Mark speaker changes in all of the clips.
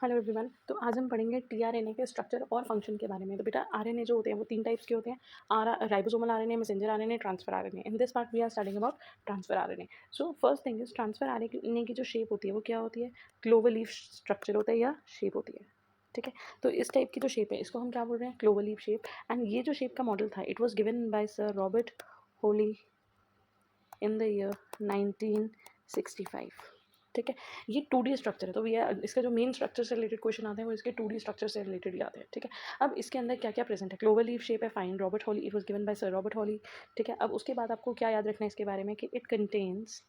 Speaker 1: Hello everyone. तो आज हम पढ़ेंगे टीआरएनए के स्ट्रक्चर और फंक्शन के बारे में। तो बेटा आरएनए जो होते हैं वो 3 टाइप्स के होते हैं। Ribosomal RNA, messenger RNA, transfer RNA. In this part we are studying about transfer RNA. So first thing is transfer RNA की जो शेप होती है वो क्या होती है? क्लोवर लीफ स्ट्रक्चर होता है या शेप होती है। ठीक है, तो इस टाइप की जो शेप है इसको हम क्या बोल रहे हैं? Clover leaf shape. एंड ये जो शेप का मॉडल था it was given by sir Robert Holi in the year 1965। ठीक है, ये 2D स्ट्रक्चर है। तो ये इसका जो मेन स्ट्रक्चर से रिलेटेड क्वेश्चन आते हैं वो इसके 2D स्ट्रक्चर से रिलेटेड ही आते हैं। ठीक है, अब इसके अंदर क्या क्या प्रेजेंट है? क्लोवर लीफ शेप है, fine, Robert Holley, it was given by sir Robert Holley. ठीक है, अब उसके बाद आपको क्या याद रखना है इसके बारे में कि इट कंटेन्स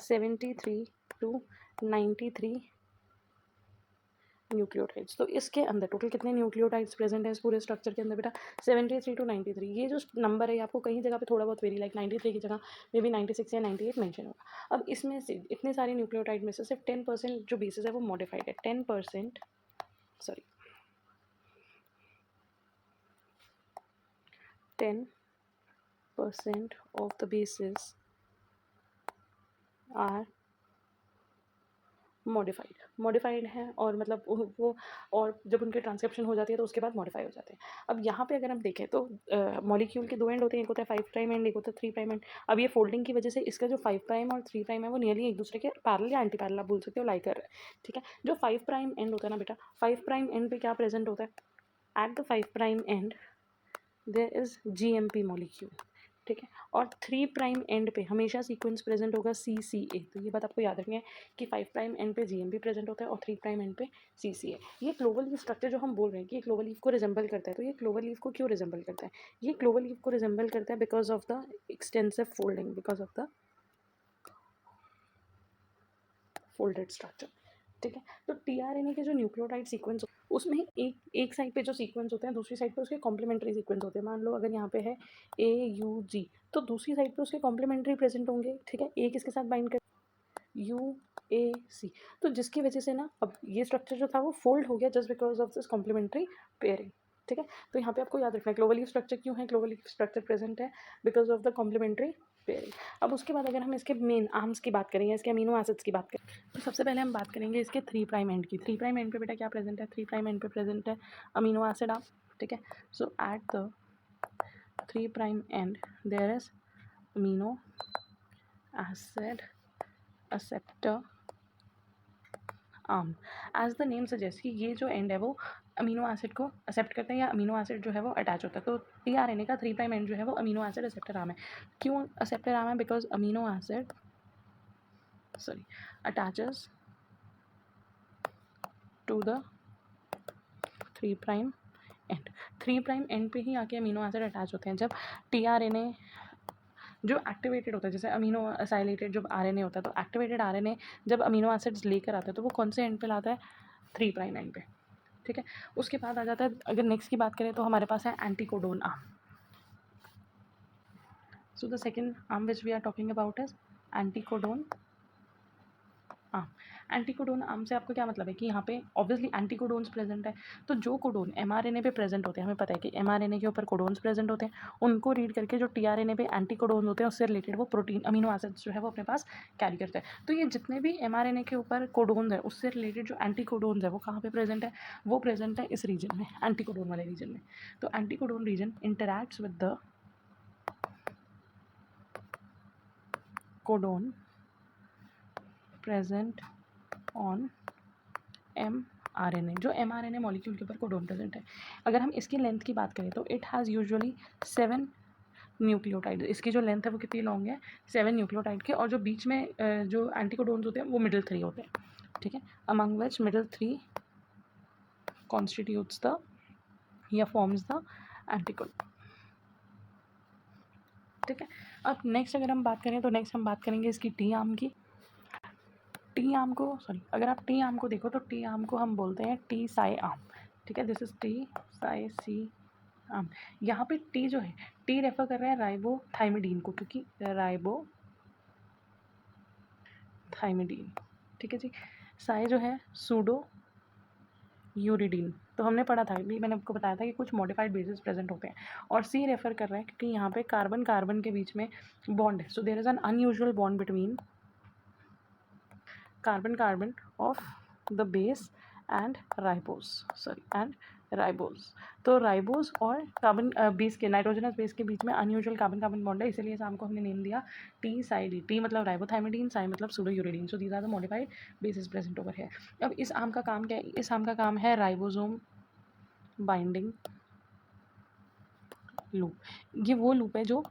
Speaker 1: 73 टू 93 न्यूक्लियोटाइड्स। तो इसके अंदर टोटल कितने न्यूक्लियोटाइड्स प्रेजेंट है इस पूरे स्ट्रक्चर के अंदर? बेटा 73 टू 93। ये जो नंबर है आपको कहीं जगह पे थोड़ा बहुत वेरी, लाइक 93 की जगह मे बी 96 या 98 मेंशन होगा। अब इसमें से इतने सारे न्यूक्लियोटाइड में से सिर्फ 10% जो बेसिस है वो मॉडिफाइड है। 10% sorry 10% of the bases are modified है, और मतलब वो और जब उनके ट्रांसक्रिप्शन हो जाती है तो उसके बाद मॉडिफाई हो जाते हैं। अब यहाँ पे अगर हम देखें तो मॉलिक्यूल के 2 एंड होते हैं, एक होता है 5 प्राइम एंड एक होता है 3 प्राइम एंड। अब ये फोल्डिंग की वजह से इसका जो 5 प्राइम और 3 प्राइम है वो नियरली एक दूसरे के पैरेलल या एंटी पैरेलल आप बोल सकते हो, लाई कर रहे हैं। ठीक है, जो 5 प्राइम एंड होता है ना बेटा, 5 प्राइम एंड पे क्या प्रेजेंट होता है? At the 5 prime and there is GMP molecule. ठीक है, और 3 प्राइम एंड पे हमेशा सीक्वेंस प्रेजेंट होगा CCA। तो ये बात आपको याद रखनी है कि 5 प्राइम एंड पे GMP प्रेजेंट होता है और 3 प्राइम एंड पे CCA। ये क्लोवर लीफ स्ट्रक्चर जो हम बोल रहे हैं कि ये क्लोवर लीफ को रिजेंबल करता है, तो ये क्लोवर लीफ को क्यों रिजेंबल करता है? ये क्लोवर लीफ को रिजेंबल करता है because of the extensive folding, because of the folded structure. ठीक है, तो टीआरएनए के जो न्यूक्लियोटाइड सीक्वेंस उसमें एक साइड पे जो सीक्वेंस होते हैं दूसरी साइड पे उसके कॉम्प्लीमेंट्री सीक्वेंस होते हैं। मान लो अगर यहाँ पे है AUG तो दूसरी साइड पे उसके कॉम्प्लीमेंट्री प्रेजेंट होंगे। ठीक है, एक इसके साथ बाइंड कर UAC, तो जिसकी वजह से ना अब ये स्ट्रक्चर जो था वो फोल्ड हो गया just because of this complementary pairing. ठीक है, तो यहाँ पे आपको याद रखना है क्लोवर लीफ स्ट्रक्चर क्यों है? क्लोवर लीफ स्ट्रक्चर प्रेजेंट है because of the complementary pairing. अब उसके बाद अगर हम इसके मेन आर्म्स की बात करें या इसके अमीनो एसिड्स की बात करें तो सबसे पहले हम बात करेंगे इसके 3 प्राइम एंड की। 3 प्राइम एंड पे बेटा क्या प्रेजेंट है? 3 प्राइम एंड पे प्रेजेंट है अमीनो एसिड आर्म। ठीक है, so at the 3 prime and there is amino acid acceptor arm. As the name suggest कि ये जो एंड है वो अमीनो एसिड को एक्सेप्ट करते हैं या अमीनो एसिड जो है वो अटैच होता है। तो टीआरएनए का 3 प्राइम एंड जो है वो अमीनो एसिड एक्सेप्टर आर्म है। क्यों एक्सेप्टर आर्म है? Because amino acid attaches to the 3 prime end. 3 prime end पे ही आके अमीनो एसिड अटैच होते हैं। जब टीआरएनए जो एक्टिवेटेड होता है, जैसे अमीनो असाइलेटेड जब आरएनए होता है, तो एक्टिवेटेड आरएनए जब अमीनो एसिड्स लेकर आता है तो वो कौन से एंड पे लाता है? 3 प्राइम एंड पे। ठीक है, उसके बाद आ जाता है, अगर नेक्स्ट की बात करें तो हमारे पास है anticodon arm. So the second arm which we are talking about is anticodon arm. Anticodon arm से आपको क्या मतलब है कि यहाँ पे ऑब्वियसली एंटीकोडोन्स प्रेजेंट है। तो जो कोडोन एमआरएनए पे प्रेजेंट होते हैं, हमें पता है कि एमआरएनए के ऊपर कोडोन्स प्रेजेंट होते हैं, उनको रीड करके जो टीआरएनए पे एंटीकोडोन होते हैं उससे रिलेटेड वो प्रोटीन अमीनो एसिड्स जो है वो अपने पास कैरी करते हैं। तो ये जितने भी एमआरएनए के ऊपर कोडोन्स है उससे रिलेटेड जो एंटीकोडोन्स है वो कहाँ पे प्रेजेंट है? वो प्रेजेंट है इस रीजन में, एंटीकोडोन वाले रीजन में। तो anticodon region interacts with the codon present on mRNA। जो mRNA मॉलिक्यूल के ऊपर कोडोन प्रेजेंट है, अगर हम इसकी लेंथ की बात करें तो इट हैज़ यूजुअली 7 न्यूक्लियोटाइड। इसकी जो लेंथ है वो कितनी लॉन्ग है? 7 न्यूक्लियोटाइड के, और जो बीच में जो एंटीकोडोन्स होते हैं वो मिडिल 3 होते हैं। ठीक है, among which middle 3 constitutes the या फॉर्म्स द एंटीकोडोन। ठीक है, अब नेक्स्ट अगर हम बात करें तो नेक्स्ट हम बात करेंगे इसकी टी आर्म की। टी आर्म को अगर आप टी आर्म को देखो तो टी आर्म को हम बोलते हैं टी साई आर्म। ठीक है, this is T psi C arm. यहाँ पे टी जो है, टी रेफर कर रहा है राइबोथाइमिडीन को, क्योंकि राइबोथाइमिडीन। ठीक है जी, साई जो है सूडो यूरिडीन। तो हमने पढ़ा था भी, मैंने आपको बताया था कि कुछ मॉडिफाइड बेसिस प्रेजेंट होते हैं, और सी रेफर कर रहा है क्योंकि यहाँ पे कार्बन कार्बन के बीच में बॉन्ड है। So there is an unusual bond between carbon carbon of the base and ribose. तो राइबोस और कार्बन बेस के, नाइट्रोजनस बेस के बीच में अनयूजुअल कार्बन कार्बन बॉन्ड है, इसलिए इस आम को हमने नेम दिया टी साइडी। टी मतलब राइबोथाइमिडीन, साइ मतलब pseudouridine. So these are the modified bases present over है। अब इस आम का काम क्या है? इस आम का काम है राइबोसोम बाइंडिंग लूप। ये वो लूप है जो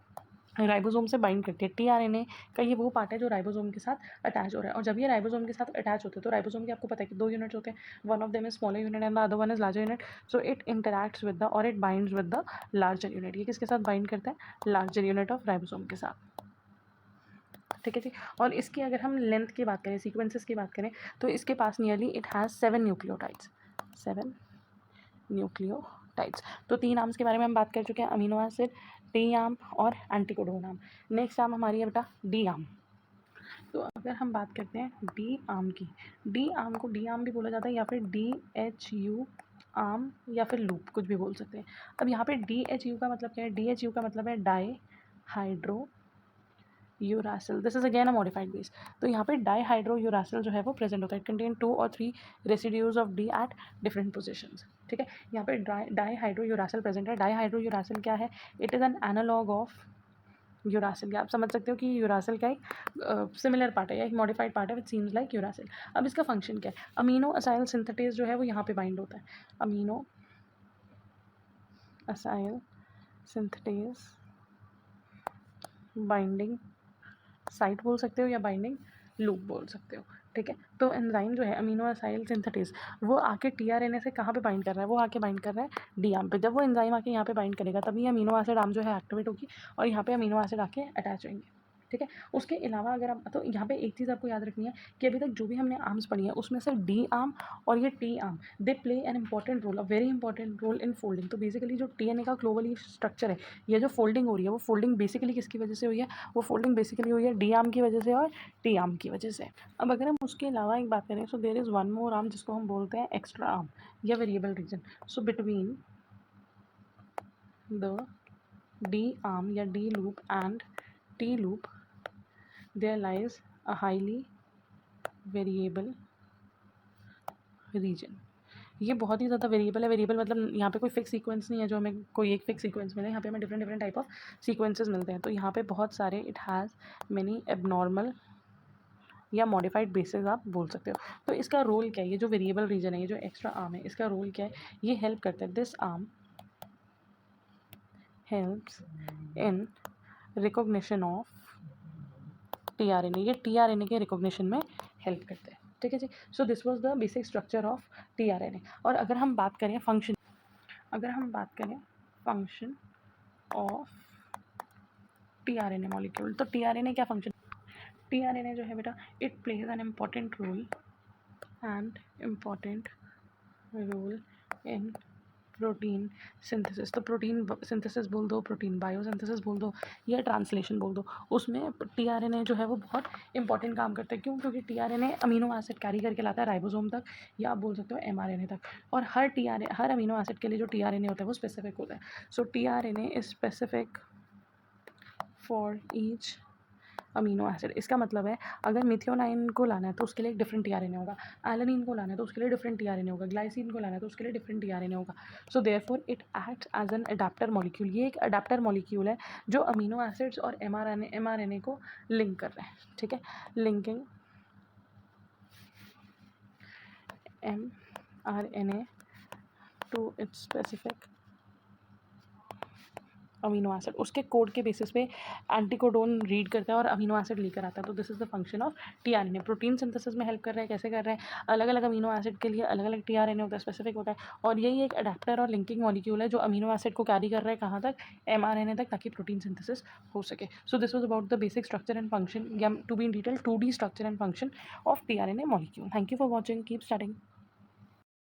Speaker 1: राइबोसोम से बाइंड करती है। टीआरएनए का ये वो पार्ट है जो राइबोसोम के साथ अटैच हो रहा है। और जब ये राइबोसोम के साथ अटैच होते हैं तो राइबोसोम के आपको पता है कि 2 यूनिट्स होते हैं, one of them is smaller unit and the other one is larger unit. So it interacts with the और it binds with the larger unit. ये किसके साथ बाइंड करता है? लार्जर यूनिट ऑफ राइबोसोम के साथ। ठीक है जी। और इसकी अगर हम लेंथ की बात करें, सीक्वेंसेस की बात करें, तो इसके पास nearly it has 7 nucleotides. 7 nucleotides. तो 3 आर्म्स के बारे में हम बात कर चुके हैं, अमीनो एसिड, टी आर्म और एंटीकोडोन आर्म। नेक्स्ट आर्म हमारी है बेटा डी आर्म। तो अगर हम बात करते हैं डी आर्म की, डी आर्म को डी आर्म भी बोला जाता है या फिर DHU आर्म या फिर लूप, कुछ भी बोल सकते हैं। अब यहाँ पे DHU का मतलब क्या है? DHU का मतलब है dihydrouracil. This is again a modified base. तो यहाँ पे डाई हाइड्रो यूरासिल जो है वो प्रेजेंट होता है। इट कंटेन 2 और 3 residues of D at different positions. ठीक है, यहाँ पे डाई हाइड्रो यूरासिल प्रेजेंट है। डाई हाइड्रो यूरासिल क्या है? It is an analog of uracil. आप समझ सकते हो कि यूरासिल का एक सिमिलर पार्ट है या एक मॉडिफाइड पार्ट है विच सीम्स लाइक यूरासिल। अब इसका फंक्शन क्या है? अमीनो असाइल सिंथेटेज जो है वो यहाँ पे बाइंड होता है। Amino acyl synthetase binding site बोल सकते हो या बाइंडिंग लूप बोल सकते हो। ठीक है, तो एंजाइम जो है अमीनो असाइल सिंथेटेज, वो आके टीआरएनए से कहाँ पे बाइंड कर रहा है? वो आके बाइंड कर रहा है डी आर्म पे। जब वो एंजाइम आके यहाँ पे बाइंड करेगा तभी अमीनो एसिड आर्म जो है एक्टिवेट होगी और यहाँ पे अमीनो एसिड आके अटैच होंगे। ठीक है, उसके अलावा अगर आप, तो यहाँ पे एक चीज़ आपको याद रखनी है कि अभी तक जो भी हमने आर्म्स पढ़ी है उसमें से डी आर्म और ये T arm, they play an important role, a very important role in folding. तो बेसिकली जो टीएनए का ग्लोबली स्ट्रक्चर है, ये जो फोल्डिंग हो रही है वो फोल्डिंग बेसिकली किसकी वजह से हुई है? वो फोल्डिंग बेसिकली हुई है डी आर्म की वजह से और टी आर्म की वजह से। अब अगर हम उसके अलावा एक बात करें, so there is one more arm जिसको हम बोलते हैं एक्स्ट्रा आर्म या variable region. So between the D arm या D loop and T loop there lies a highly variable region। ये बहुत ही ज़्यादा वेरिएबल है। वेरिएबल मतलब यहाँ पे कोई फिक्स सीक्वेंस नहीं है जो हमें कोई एक फिक्स सीक्वेंस मिले। यहाँ पे हमें different different type of sequences मिलते हैं। तो यहाँ पे बहुत सारे, इट हैज़ मेनी एबनॉर्मल या मॉडिफाइड बेसिस आप बोल सकते हो। तो इसका रोल क्या है? ये जो वेरिएबल रीजन है, ये जो एक्स्ट्रा आर्म है, इसका रोल क्या है? ये हेल्प करता है, this arm helps in recognition of tRNA. ये टीआरएनए के रिकॉग्निशन में हेल्प करते हैं। ठीक है जी। So this was the basic structure of tRNA. और अगर हम बात करें फंक्शन, ऑफ टीआरएनए मॉलिक्यूल, तो टीआरएनए क्या फंक्शन? टीआरएनए जो है बेटा, it plays an important role in protein synthesis. तो प्रोटीन सिंथेसिस बोल दो, प्रोटीन बायोसिंथेसिस बोल दो या ट्रांसलेशन बोल दो, उसमें टीआरएनए जो है वो बहुत इंपॉर्टेंट काम करता है। क्यों? क्योंकि टीआरएनए अमीनो एसिड कैरी करके लाता है राइबोसोम तक, या आप बोल सकते हो एमआरएनए तक। और हर अमीनो एसिड के लिए जो टीआरएनए होता है वो स्पेसिफिक होता है। So tRNA is specific for each amino acid. इसका मतलब है अगर मिथियोनाइन को लाना है तो उसके लिए एक डिफरेंट टीआरएनए होगा, एलानिन को लाना है तो उसके लिए डिफरेंट टीआरएनए होगा, ग्लाइसिन को लाना है तो उसके लिए डिफरेंट टीआरएनए होगा। So therefore it acts as an adaptor molecule. ये एक अडेप्टर मॉलिक्यूल है जो अमीनो एसिड्स और एमआरएनए को लिंक कर रहे हैं। ठीक है, linking mRNA to its specific amino acid, उसके कोड के बेसिस पे एंटीकोडोन रीड करता है और अमीनो एसिड लेकर आता है। तो this is the function of tRNA. Protein synthesis में हेल्प कर रहा है। कैसे कर रहे हैं? अलग अलग अमीनो एसिड के लिए अलग अलग टीआरएनए होता है, स्पेसिफिक होता है। और यही एक अडेप्टर और लिंकिंग मॉलिक्यूल है जो अमीनो एसिड को कैरी कर रहा है कहाँ तक? एमआरएनए तक, ताकि प्रोटीन सिंथेसिस हो सके। So this was about the basic structure and function, या to be in detail 2D structure and function of tRNA molecule. Thank you for watching, keep studying.